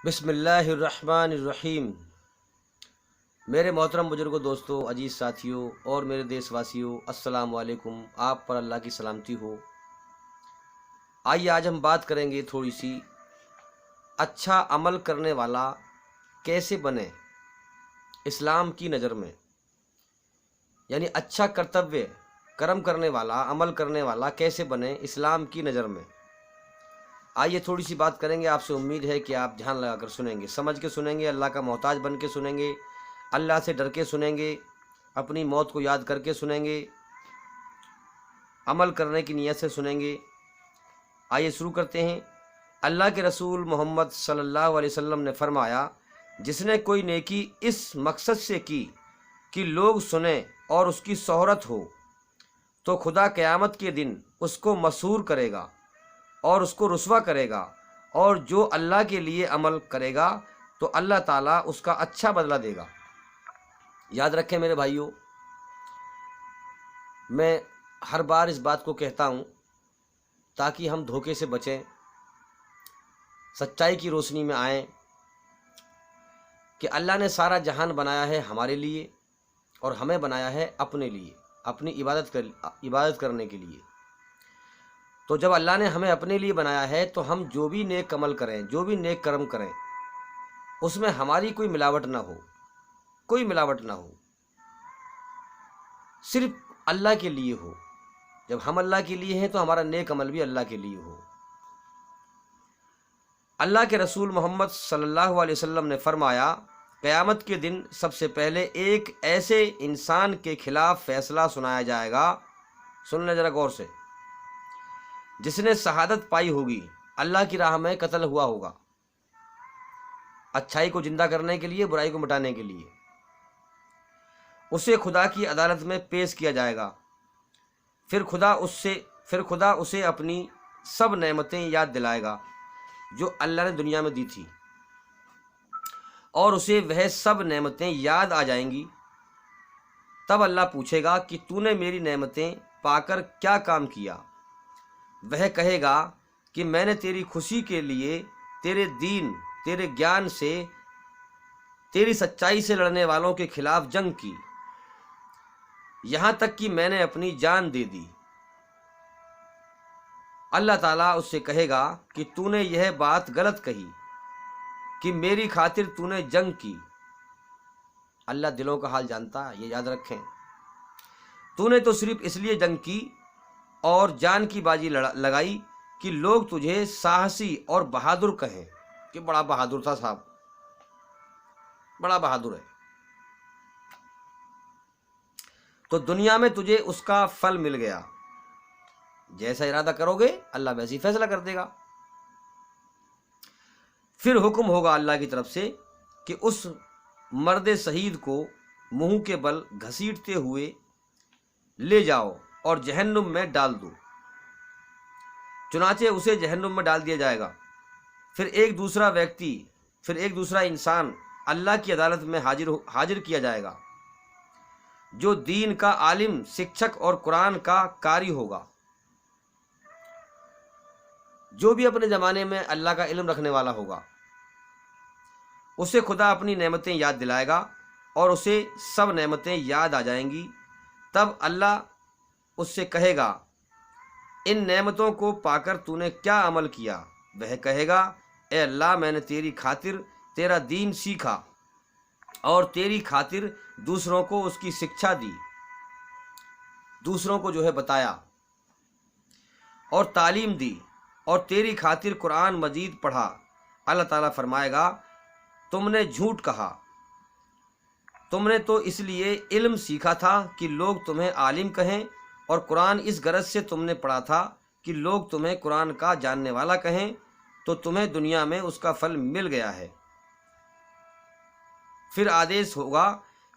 بسم اللہ الرحمن الرحیم۔ میرے محترم بزرگوں، دوستوں، عزیز ساتھیوں اور میرے دیش واسیوں، السلام علیکم۔ آپ پر اللہ کی سلامتی ہو۔ آئیے آج ہم بات کریں گے تھوڑی سی اچھا عمل کرنے والا کیسے بنے اسلام کی نظر میں، یعنی اچھا کرم کرنے والا، عمل کرنے والا کیسے بنے اسلام کی نظر میں۔ آئیے تھوڑی سی بات کریں گے۔ آپ سے امید ہے کہ آپ دھیان لگا کر سنیں گے، سمجھ کے سنیں گے، اللہ کا محتاج بن کے سنیں گے، اللہ سے ڈر کے سنیں گے، اپنی موت کو یاد کر کے سنیں گے، عمل کرنے کی نیت سے سنیں گے۔ آئیے شروع کرتے ہیں۔ اللہ کے رسول محمد صلی اللہ علیہ وسلم نے فرمایا، جس نے کوئی نیکی اس مقصد سے کی کہ لوگ سنیں اور اس کی شہرت ہو، تو خدا قیامت کے دن اس کو مسحور کرے گا اور اس کو رسوا کرے گا، اور جو اللہ کے لیے عمل کرے گا تو اللہ تعالیٰ اس کا اچھا بدلہ دے گا۔ یاد رکھیں میرے بھائیوں، میں ہر بار اس بات کو کہتا ہوں تاکہ ہم دھوکے سے بچیں، سچائی کی روشنی میں آئیں کہ اللہ نے سارا جہان بنایا ہے ہمارے لیے اور ہمیں بنایا ہے اپنے لیے، اپنی عبادت کرنے کے لیے۔ تو جب اللہ نے ہمیں اپنے لیے بنایا ہے تو ہم جو بھی نیک عمل کریں، جو بھی نیک کرم کریں، اس میں ہماری کوئی ملاوٹ نہ ہو، کوئی ملاوٹ نہ ہو، صرف اللہ کے لیے ہو۔ جب ہم اللہ کے لیے ہیں تو ہمارا نیک عمل بھی اللہ کے لیے ہو۔ اللہ کے رسول محمد صلی اللہ علیہ وسلم نے فرمایا، قیامت کے دن سب سے پہلے ایک ایسے انسان کے خلاف فیصلہ سنایا جائے گا، سن لیں ذرا غور سے، جس نے شہادت پائی ہوگی، اللہ کی راہ میں قتل ہوا ہوگا، اچھائی کو زندہ کرنے کے لیے، برائی کو مٹانے کے لیے۔ اسے خدا کی عدالت میں پیش کیا جائے گا۔ پھر خدا اسے اپنی سب نعمتیں یاد دلائے گا جو اللہ نے دنیا میں دی تھی، اور اسے وہ سب نعمتیں یاد آ جائیں گی۔ تب اللہ پوچھے گا کہ تو نے میری نعمتیں پا کر کیا کام کیا؟ وہ کہے گا کہ میں نے تیری خوشی کے لیے تیرے دین، تیرے گیان سے، تیری سچائی سے لڑنے والوں کے خلاف جنگ کی، یہاں تک کہ میں نے اپنی جان دے دی۔ اللہ تعالیٰ اس سے کہے گا کہ تو نے یہ بات غلط کہی کہ میری خاطر تو نے جنگ کی۔ اللہ دلوں کا حال جانتا ہے، یہ یاد رکھیں۔ تو نے تو صرف اس لیے جنگ کی اور جان کی بازی لگائی کہ لوگ تجھے ساہسی اور بہادر کہیں کہ بڑا بہادر تھا صاحب، بڑا بہادر ہے۔ تو دنیا میں تجھے اس کا پھل مل گیا، جیسا ارادہ کرو گے اللہ ویسے ہی فیصلہ کر دے گا۔ پھر حکم ہوگا اللہ کی طرف سے کہ اس مرد شہید کو منہ کے بل گھسیٹتے ہوئے لے جاؤ اور جہنم میں ڈال دو۔ چنانچہ اسے جہنم میں ڈال دیا جائے گا۔ پھر ایک دوسرا انسان اللہ کی عدالت میں حاضر کیا جائے گا، جو دین کا عالم، شکشک اور قرآن کا قاری ہوگا۔ جو بھی اپنے زمانے میں اللہ کا علم رکھنے والا ہوگا، اسے خدا اپنی نعمتیں یاد دلائے گا اور اسے سب نعمتیں یاد آ جائیں گی۔ تب اللہ اس سے کہے گا، ان نعمتوں کو پا کر تو نے کیا عمل کیا؟ وہ کہے گا، اے اللہ، میں نے تیری خاطر تیرا دین سیکھا اور تیری خاطر دوسروں کو اس کی شکشا دی، دوسروں کو بتایا اور تعلیم دی، اور تیری خاطر قرآن مجید پڑھا۔ اللہ تعالیٰ فرمائے گا، تم نے جھوٹ کہا، تم نے تو اس لیے علم سیکھا تھا کہ لوگ تمہیں عالم کہیں، اور قرآن اس غرض سے تم نے پڑھا تھا کہ لوگ تمہیں قرآن کا جاننے والا کہیں، تو تمہیں دنیا میں اس کا پھل مل گیا ہے۔ پھر آدیش ہوگا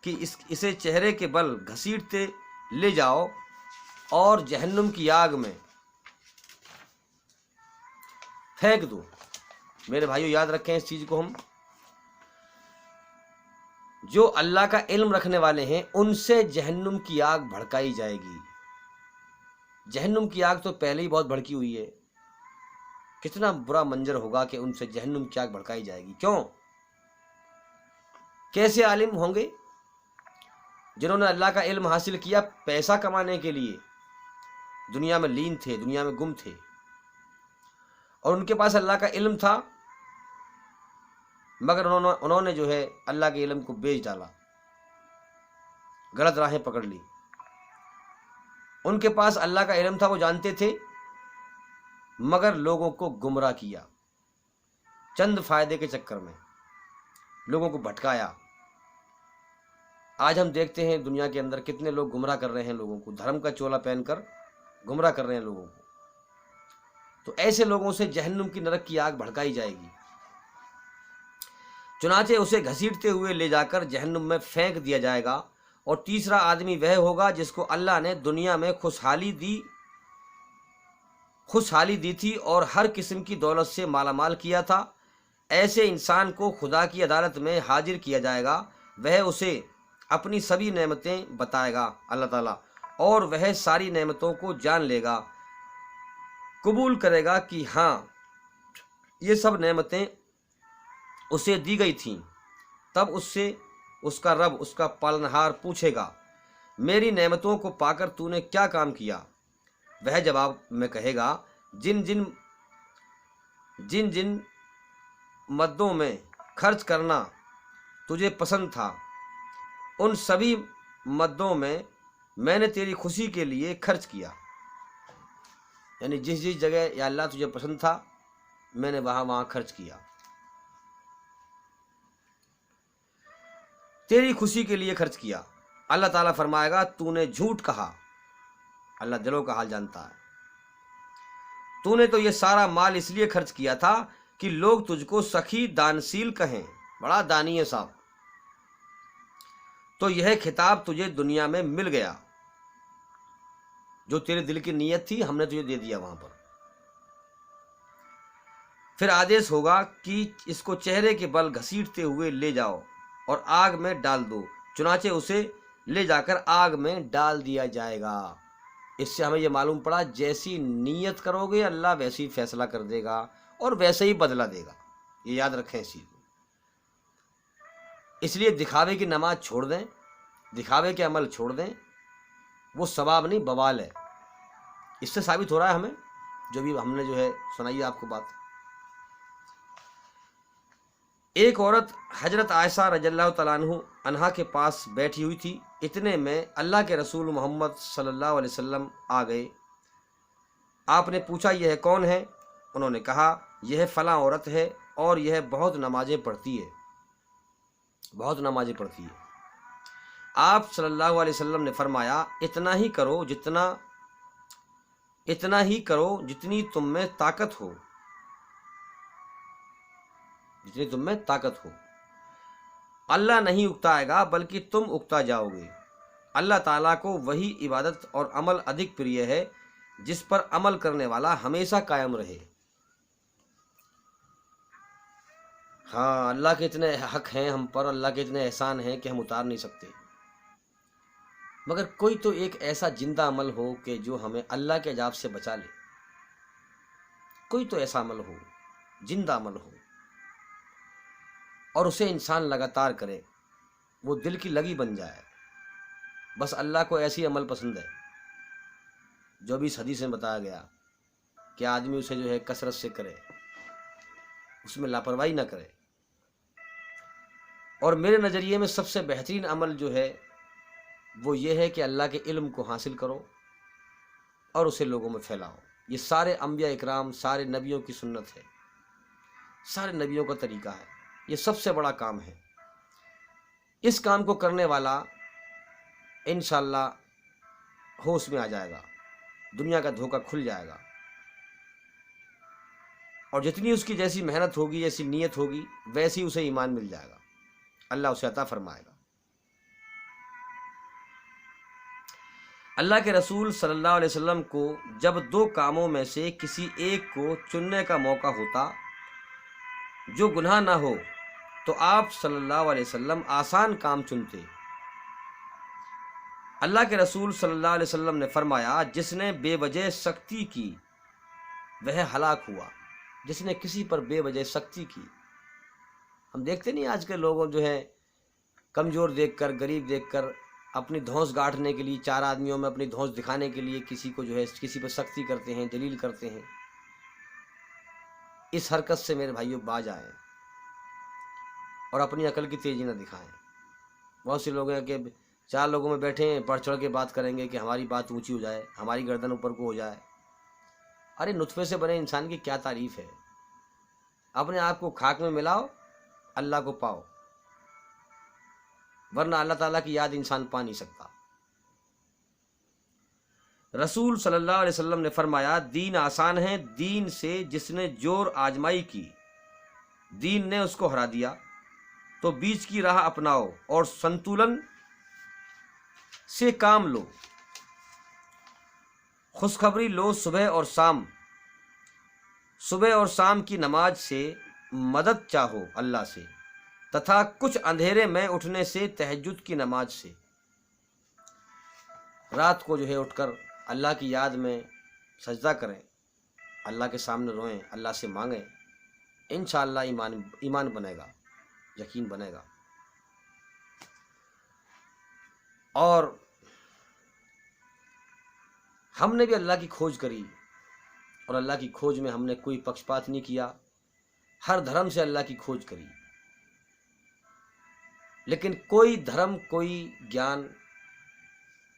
کہ اسے چہرے کے بل گھسیٹتے لے جاؤ اور جہنم کی آگ میں پھینک دو۔ میرے بھائیو یاد رکھیں اس چیز کو، ہم جو اللہ کا علم رکھنے والے ہیں ان سے جہنم کی آگ بھڑکائی جائے گی۔ جہنم کی آگ تو پہلے ہی بہت بھڑکی ہوئی ہے، کتنا برا منظر ہوگا کہ ان سے جہنم کی آگ بھڑکائی جائے گی۔ کیوں؟ کیسے عالم ہوں گے جنہوں نے اللہ کا علم حاصل کیا پیسہ کمانے کے لیے، دنیا میں لین تھے، دنیا میں گم تھے، اور ان کے پاس اللہ کا علم تھا، مگر انہوں نے جو ہے اللہ کے علم کو بیچ ڈالا، غلط راہیں پکڑ لی۔ ان کے پاس اللہ کا علم تھا، وہ جانتے تھے، مگر لوگوں کو گمراہ کیا، چند فائدے کے چکر میں لوگوں کو بھٹکایا۔ آج ہم دیکھتے ہیں دنیا کے اندر کتنے لوگ گمراہ کر رہے ہیں لوگوں کو، دھرم کا چولا پہن کر گمراہ کر رہے ہیں لوگوں کو۔ تو ایسے لوگوں سے جہنم کی نرک کی آگ بھڑکائی جائے گی، چنانچہ اسے گھسیٹتے ہوئے لے جا کر جہنم میں پھینک دیا جائے گا۔ اور تیسرا آدمی وہ ہوگا جس کو اللہ نے دنیا میں خوشحالی دی تھی اور ہر قسم کی دولت سے مالا مال کیا تھا۔ ایسے انسان کو خدا کی عدالت میں حاضر کیا جائے گا، وہ اسے اپنی سبھی نعمتیں بتائے گا اللہ تعالیٰ، اور وہ ساری نعمتوں کو جان لے گا، قبول کرے گا کہ ہاں یہ سب نعمتیں اسے دی گئی تھیں۔ تب اس سے اس کا رب، اس کا پالنہار پوچھے گا، میری نعمتوں کو پا کر تو نے کیا کام کیا؟ وہ جواب میں کہے گا، جن جن مدوں میں خرچ کرنا تجھے پسند تھا، ان سبھی مدوں میں نے تیری خوشی کے لیے خرچ کیا۔ یعنی جس جگہ یا اللہ تجھے پسند تھا میں نے وہاں خرچ کیا، تیری خوشی کے لیے خرچ کیا۔ اللہ تعالیٰ فرمائے گا، تو نے جھوٹ کہا۔ اللہ دلوں کا حال جانتا ہے۔ تو نے تو یہ سارا مال اس لیے خرچ کیا تھا کہ لوگ تجھ کو سخی دانشیل کہیں، بڑا دانی ہے صاحب، تو یہ خطاب تجھے دنیا میں مل گیا، جو تیرے دل کی نیت تھی ہم نے تجھے دے دیا وہاں پر۔ پھر آدیش ہوگا کہ اس کو چہرے کے بل گھسیٹتے ہوئے لے جاؤ اور آگ میں ڈال دو، چنانچہ اسے لے جا کر آگ میں ڈال دیا جائے گا۔ اس سے ہمیں یہ معلوم پڑا، جیسی نیت کرو گے اللہ ویسی فیصلہ کر دے گا اور ویسے ہی بدلہ دے گا۔ یہ یاد رکھیں اس چیز کو۔ اس لیے دکھاوے کی نماز چھوڑ دیں، دکھاوے کے عمل چھوڑ دیں، وہ ثواب نہیں بوال ہے۔ اس سے ثابت ہو رہا ہے ہمیں جو بھی ہم نے جو ہے سنائی آپ کو بات۔ ایک عورت حضرت عائشہ رضی اللہ تعالیٰ عنہا کے پاس بیٹھی ہوئی تھی، اتنے میں اللہ کے رسول محمد صلی اللہ علیہ وسلم آ گئے۔ آپ نے پوچھا، یہ کون ہے؟ انہوں نے کہا، یہ فلاں عورت ہے اور یہ بہت نمازیں پڑھتی ہے، بہت نمازیں پڑھتی ہے۔ آپ صلی اللہ علیہ وسلم نے فرمایا، اتنا ہی کرو جتنی تم میں طاقت ہو، جتنی تم میں طاقت ہو۔ اللہ نہیں اکتائے گا بلکہ تم اکتا جاؤ گے۔ اللہ تعالیٰ کو وہی عبادت اور عمل ادھک پریہ ہے جس پر عمل کرنے والا ہمیشہ قائم رہے۔ ہاں، اللہ کے اتنے حق ہیں ہم پر، اللہ کے اتنے احسان ہیں کہ ہم اتار نہیں سکتے، مگر کوئی تو ایک ایسا زندہ عمل ہو کہ جو ہمیں اللہ کے عذاب سے بچا لے۔ کوئی تو ایسا عمل ہو، زندہ عمل ہو، اور اسے انسان لگاتار کرے، وہ دل کی لگی بن جائے۔ بس اللہ کو ایسی عمل پسند ہے جو بھی اس حدیث میں بتایا گیا کہ آدمی اسے جو ہے کثرت سے کرے، اس میں لاپرواہی نہ کرے۔ اور میرے نظریے میں سب سے بہترین عمل جو ہے وہ یہ ہے کہ اللہ کے علم کو حاصل کرو اور اسے لوگوں میں پھیلاؤ۔ یہ سارے انبیاء اکرام، سارے نبیوں کی سنت ہے، سارے نبیوں کا طریقہ ہے، یہ سب سے بڑا کام ہے۔ اس کام کو کرنے والا انشاءاللہ ہوش میں آ جائے گا، دنیا کا دھوکہ کھل جائے گا، اور جتنی اس کی جیسی محنت ہوگی، جیسی نیت ہوگی، ویسی اسے ایمان مل جائے گا، اللہ اسے عطا فرمائے گا۔ اللہ کے رسول صلی اللہ علیہ وسلم کو جب دو کاموں میں سے کسی ایک کو چننے کا موقع ہوتا جو گناہ نہ ہو تو آپ صلی اللہ علیہ وسلم آسان کام چنتے۔ اللہ کے رسول صلی اللہ علیہ وسلم نے فرمایا، جس نے بے وجہ سختی کی وہ ہلاک ہوا۔ جس نے کسی پر بے وجہ سختی کی۔ ہم دیکھتے نہیں آج کے لوگوں جو ہے کمزور دیکھ کر، غریب دیکھ کر، اپنی دھونس گاٹھنے کے لیے، چار آدمیوں میں اپنی دھونس دکھانے کے لیے کسی کو جو ہے کسی پر سختی کرتے ہیں، دلیل کرتے ہیں۔ اس حرکت سے میرے بھائیوں باز آئیں اور اپنی عقل کی تیزی نہ دکھائیں۔ بہت سے لوگ ہیں کہ چار لوگوں میں بیٹھے ہیں، بڑھ چڑھ کے بات کریں گے کہ ہماری بات اونچی ہو جائے، ہماری گردن اوپر کو ہو جائے۔ ارے نطفے سے بنے انسان کی کیا تعریف ہے؟ اپنے آپ کو خاک میں ملاؤ، اللہ کو پاؤ، ورنہ اللہ تعالیٰ کی یاد انسان پا نہیں سکتا۔ رسول صلی اللہ علیہ وسلم نے فرمایا، دین آسان ہے، دین سے جس نے جور آزمائی کی، دین نے اس کو ہرا دیا۔ تو بیچ کی راہ اپناؤ اور سنتولن سے کام لو، خوشخبری لو صبح اور شام، صبح اور شام کی نماز سے مدد چاہو اللہ سے، تتھا کچھ اندھیرے میں اٹھنے سے، تہجد کی نماز سے۔ رات کو جو ہے اٹھ کر اللہ کی یاد میں سجدہ کریں، اللہ کے سامنے روئیں، اللہ سے مانگیں، انشاءاللہ ایمان بنے گا، یقین بنے گا۔ اور ہم نے بھی اللہ کی کھوج کری، اور اللہ کی کھوج میں ہم نے کوئی پکشپات نہیں کیا، ہر دھرم سے اللہ کی کھوج کری، لیکن کوئی دھرم، کوئی گیان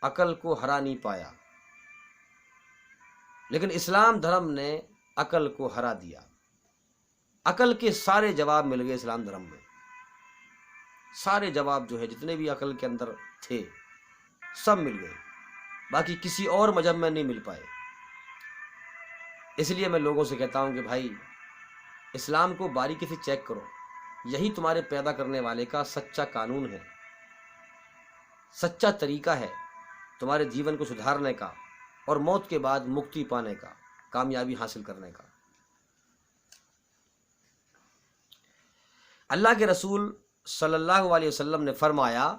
عقل کو ہرا نہیں پایا، لیکن اسلام دھرم نے عقل کو ہرا دیا۔ عقل کے سارے جواب مل گئے اسلام دھرم میں، سارے جواب جو ہے جتنے بھی عقل کے اندر تھے سب مل گئے، باقی کسی اور مذہب میں نہیں مل پائے۔ اس لیے میں لوگوں سے کہتا ہوں کہ بھائی اسلام کو باریکی سے چیک کرو، یہی تمہارے پیدا کرنے والے کا سچا قانون ہے، سچا طریقہ ہے تمہارے جیون کو سدھارنے کا اور موت کے بعد مکتی پانے کا، کامیابی حاصل کرنے کا۔ اللہ کے رسول صلی اللہ علیہ وسلم نے فرمایا،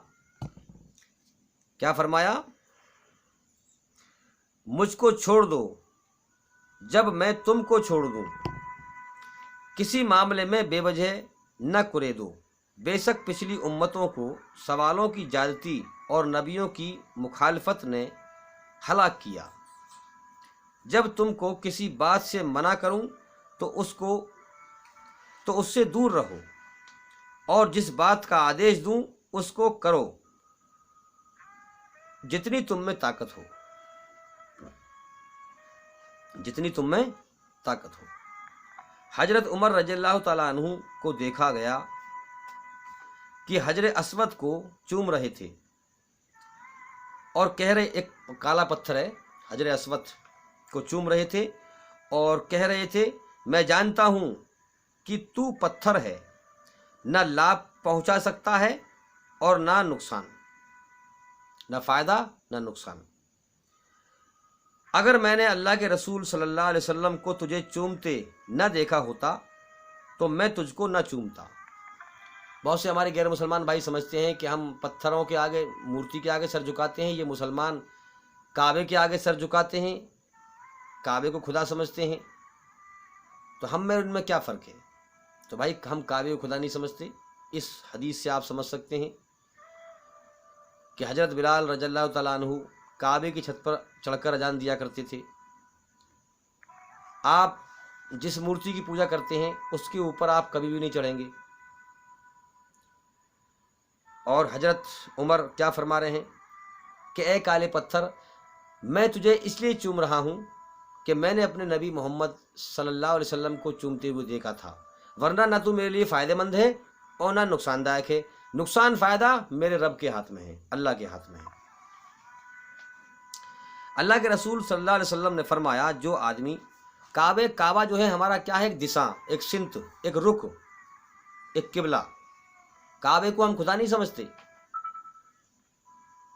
کیا فرمایا؟ مجھ کو چھوڑ دو جب میں تم کو چھوڑ دوں، کسی معاملے میں بے وجہ نہ کرے دو، بے شک پچھلی امتوں کو سوالوں کی زیادتی اور نبیوں کی مخالفت نے ہلاک کیا۔ جب تم کو کسی بات سے منع کروں تو اس سے دور رہو، اور جس بات کا آدیش دوں اس کو کرو، جتنی تم میں طاقت ہو، جتنی تم میں طاقت ہو۔ حضرت عمر رضی اللہ تعالیٰ عنہ کو دیکھا گیا کہ حجر اسود کو چوم رہے تھے اور کہہ رہے، ایک کالا پتھر ہے، حجر اسود کو چوم رہے تھے اور کہہ رہے تھے، میں جانتا ہوں کہ تو پتھر ہے، نہ لابھ پہنچا سکتا ہے اور نہ نقصان، نہ فائدہ نہ نقصان۔ اگر میں نے اللہ کے رسول صلی اللہ علیہ وسلم کو تجھے چومتے نہ دیکھا ہوتا تو میں تجھ کو نہ چومتا۔ بہت سے ہمارے غیر مسلمان بھائی سمجھتے ہیں کہ ہم پتھروں کے آگے، مورتی کے آگے سر جھکاتے ہیں، یہ مسلمان کعبے کے آگے سر جھکاتے ہیں، کعبے کو خدا سمجھتے ہیں، تو ہم میں ان میں کیا فرق ہے؟ تو بھائی ہم کعبے کو خدا نہیں سمجھتے۔ اس حدیث سے آپ سمجھ سکتے ہیں کہ حضرت بلال رضی اللہ تعالیٰ عنہ کعبے کی چھت پر چڑھ کر اذان دیا کرتے تھے۔ آپ جس مورتی کی پوجا کرتے ہیں اس کے اوپر آپ کبھی بھی نہیں چڑھیں گے۔ اور حضرت عمر کیا فرما رہے ہیں کہ اے کالے پتھر، میں تجھے اس لیے چوم رہا ہوں کہ میں نے اپنے نبی محمد صلی اللہ علیہ وسلم کو چومتے ہوئے دیکھا تھا، ورنہ نہ تو میرے لیے فائدہ مند ہے اور نہ نقصان دائق ہے۔ نقصان فائدہ میرے رب کے ہاتھ میں ہے، اللہ کے ہاتھ میں ہے۔ اللہ کے رسول صلی اللہ علیہ وسلم نے فرمایا، جو آدمی کعبہ جو ہے ہمارا کیا ہے؟ ایک دشا، ایک سمت، ایک رخ، ایک قبلہ۔ کعبے کو ہم خدا نہیں سمجھتے،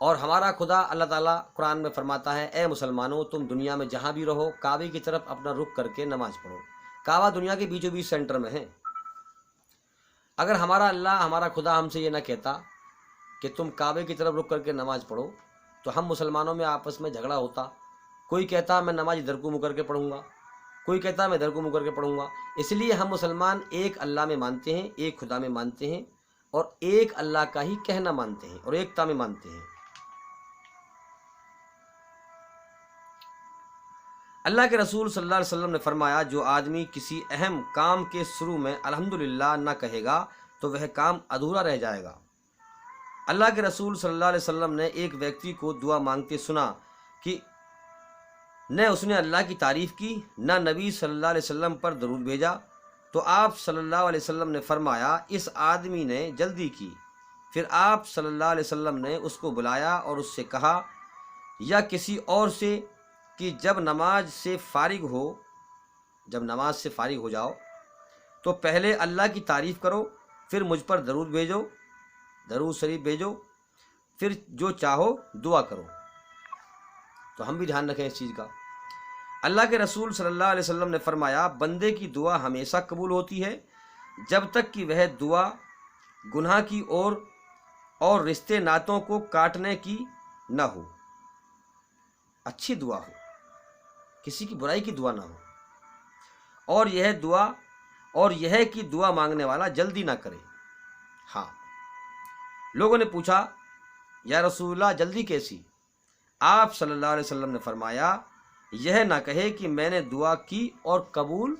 اور ہمارا خدا اللہ تعالیٰ قرآن میں فرماتا ہے، اے مسلمانوں تم دنیا میں جہاں بھی رہو کعبے کی طرف اپنا رخ کر کے نماز پڑھو۔ کعبہ دنیا کے بیچوں بیچ سینٹر میں ہے۔ اگر ہمارا اللہ، ہمارا خدا ہم سے یہ نہ کہتا کہ تم کعبے کی طرف رخ کر کے نماز پڑھو، تو ہم مسلمانوں میں آپس میں جھگڑا ہوتا۔ کوئی کہتا میں نماز ادھر کو منہ کر کے پڑھوں گا، کوئی کہتا ہے میں ادھر کو منہ کر کے پڑھوں گا۔ اس لیے ہم مسلمان ایک اللہ میں مانتے ہیں، ایک خدا میں مانتے ہیں، اور ایک اللہ کا ہی کہنا مانتے ہیں اور ایکتا میں مانتے ہیں۔ اللہ کے رسول صلی اللہ علیہ وسلم نے فرمایا، جو آدمی کسی اہم کام کے شروع میں الحمدللہ نہ کہے گا تو وہ کام ادھورا رہ جائے گا۔ اللہ کے رسول صلی اللہ علیہ وسلم نے ایک ویکتی کو دعا مانگتے سنا کہ نہ اس نے اللہ کی تعریف کی، نہ نبی صلی اللہ علیہ وسلم پر درود بھیجا، تو آپ صلی اللہ علیہ وسلم نے فرمایا اس آدمی نے جلدی کی۔ پھر آپ صلی اللہ علیہ وسلم نے اس کو بلایا اور اس سے کہا یا کسی اور سے کہ جب نماز سے فارغ ہو جاؤ تو پہلے اللہ کی تعریف کرو، پھر مجھ پر درود شریف بھیجو، پھر جو چاہو دعا کرو۔ تو ہم بھی دھیان رکھیں اس چیز کا۔ اللہ کے رسول صلی اللہ علیہ وسلم نے فرمایا، بندے کی دعا ہمیشہ قبول ہوتی ہے جب تک کہ وہ دعا گناہ کی اور رشتے ناتوں کو کاٹنے کی نہ ہو، اچھی دعا ہو، کسی کی برائی کی دعا نہ ہو، اور یہ کہ دعا مانگنے والا جلدی نہ کرے۔ ہاں، لوگوں نے پوچھا یا رسول اللہ جلدی کیسی؟ آپ صلی اللہ علیہ وسلم نے فرمایا، یہ نہ کہے کہ میں نے دعا کی اور قبول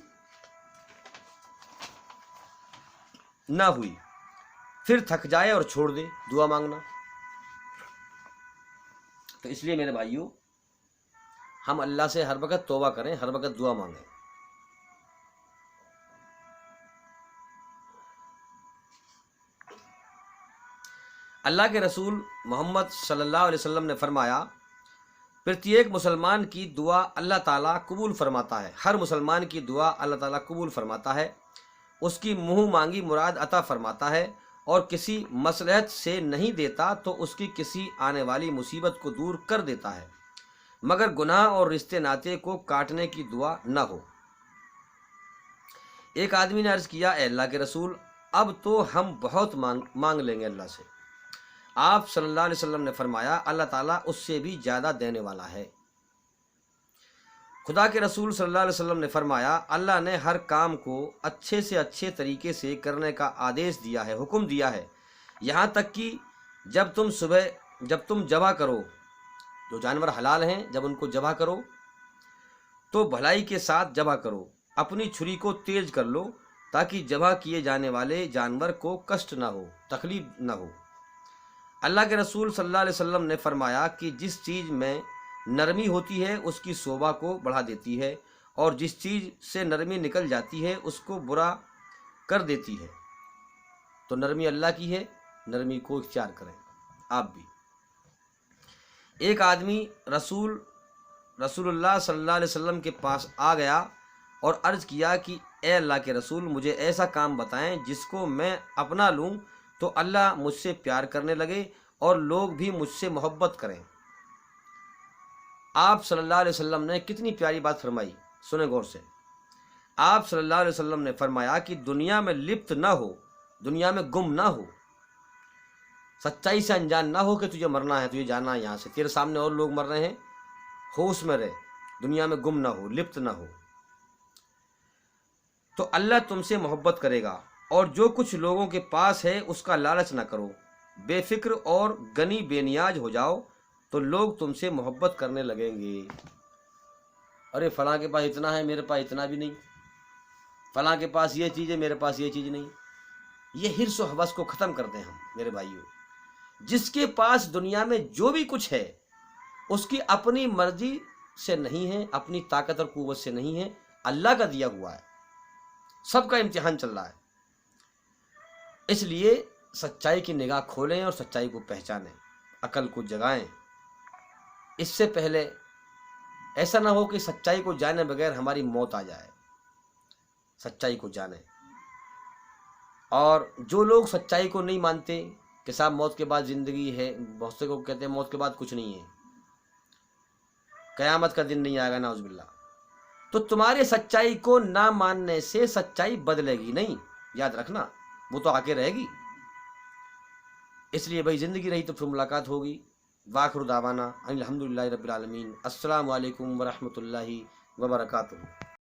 نہ ہوئی، پھر تھک جائے اور چھوڑ دے دعا مانگنا۔ تو اس لیے میرے بھائیوں، ہم اللہ سے ہر وقت توبہ کریں، ہر وقت دعا مانگیں۔ اللہ کے رسول محمد صلی اللہ علیہ وسلم نے فرمایا، پرتیک مسلمان کی دعا اللہ تعالیٰ قبول فرماتا ہے، ہر مسلمان کی دعا اللہ تعالیٰ قبول فرماتا ہے، اس کی منہ مانگی مراد عطا فرماتا ہے، اور کسی مصلحت سے نہیں دیتا تو اس کی کسی آنے والی مصیبت کو دور کر دیتا ہے، مگر گناہ اور رشتے ناتے کو کاٹنے کی دعا نہ ہو۔ ایک آدمی نے عرض کیا، اے اللہ کے رسول، اب تو ہم بہت مانگ لیں گے اللہ سے۔ آپ صلی اللہ علیہ وسلم نے فرمایا، اللہ تعالیٰ اس سے بھی زیادہ دینے والا ہے۔ خدا کے رسول صلی اللہ علیہ وسلم نے فرمایا، اللہ نے ہر کام کو اچھے سے اچھے طریقے سے کرنے کا آدیش دیا ہے، حکم دیا ہے، یہاں تک کہ جب تم ذبح کرو، جو جانور حلال ہیں جب ان کو ذبح کرو تو بھلائی کے ساتھ ذبح کرو، اپنی چھری کو تیز کر لو تاکہ ذبح کیے جانے والے جانور کو کشٹ نہ ہو، تکلیف نہ ہو۔ اللہ کے رسول صلی اللہ علیہ وسلم نے فرمایا کہ جس چیز میں نرمی ہوتی ہے اس کی شوبھا کو بڑھا دیتی ہے، اور جس چیز سے نرمی نکل جاتی ہے اس کو برا کر دیتی ہے۔ تو نرمی اللہ کی ہے، نرمی کو اختیار کریں آپ بھی۔ ایک آدمی رسول اللہ صلی اللہ علیہ وسلم کے پاس آ گیا اور عرض کیا کہ اے اللہ کے رسول، مجھے ایسا کام بتائیں جس کو میں اپنا لوں تو اللہ مجھ سے پیار کرنے لگے اور لوگ بھی مجھ سے محبت کریں۔ آپ صلی اللہ علیہ وسلم نے کتنی پیاری بات فرمائی، سنیں غور سے۔ آپ صلی اللہ علیہ وسلم نے فرمایا کہ دنیا میں لپت نہ ہو، دنیا میں گم نہ ہو، سچائی سے انجان نہ ہو کہ تجھے مرنا ہے، تجھے جانا ہے یہاں سے، تیرے سامنے اور لوگ مر رہے ہیں، ہوش میں رہے، دنیا میں گم نہ ہو، لپت نہ ہو، تو اللہ تم سے محبت کرے گا، اور جو کچھ لوگوں کے پاس ہے اس کا لالچ نہ کرو، بے فکر اور غنی بے نیاز ہو جاؤ تو لوگ تم سے محبت کرنے لگیں گے۔ ارے فلاں کے پاس اتنا ہے، میرے پاس اتنا بھی نہیں، فلاں کے پاس یہ چیز ہے، میرے پاس یہ چیز نہیں۔ یہ حرص و حوث کو ختم کر دیں ہم میرے بھائیوں۔ جس کے پاس دنیا میں جو بھی کچھ ہے اس کی اپنی مرضی سے نہیں ہے، اپنی طاقت اور قوت سے نہیں ہے، اللہ کا دیا ہوا ہے، سب کا امتحان چل رہا ہے۔ اس لیے سچائی کی نگاہ کھولیں اور سچائی کو پہچانیں، عقل کو جگائیں۔ اس سے پہلے ایسا نہ ہو کہ سچائی کو جانے بغیر ہماری موت آ جائے۔ سچائی کو جانیں۔ اور جو لوگ سچائی کو نہیں مانتے کہ صاحب موت کے بعد زندگی ہے، بہت سے کو کہتے ہیں موت کے بعد کچھ نہیں ہے، قیامت کا دن نہیں آئے گا، نعوذ باللہ، تو تمہارے سچائی کو نہ ماننے سے سچائی بدلے گی نہیں، یاد رکھنا، وہ تو آ کے رہے گی۔ اس لیے بھائی زندگی رہی تو پھر ملاقات ہوگی۔ وآخر دعوانا الحمدللہ رب العالمین۔ السلام علیکم ورحمۃ اللہ وبرکاتہ۔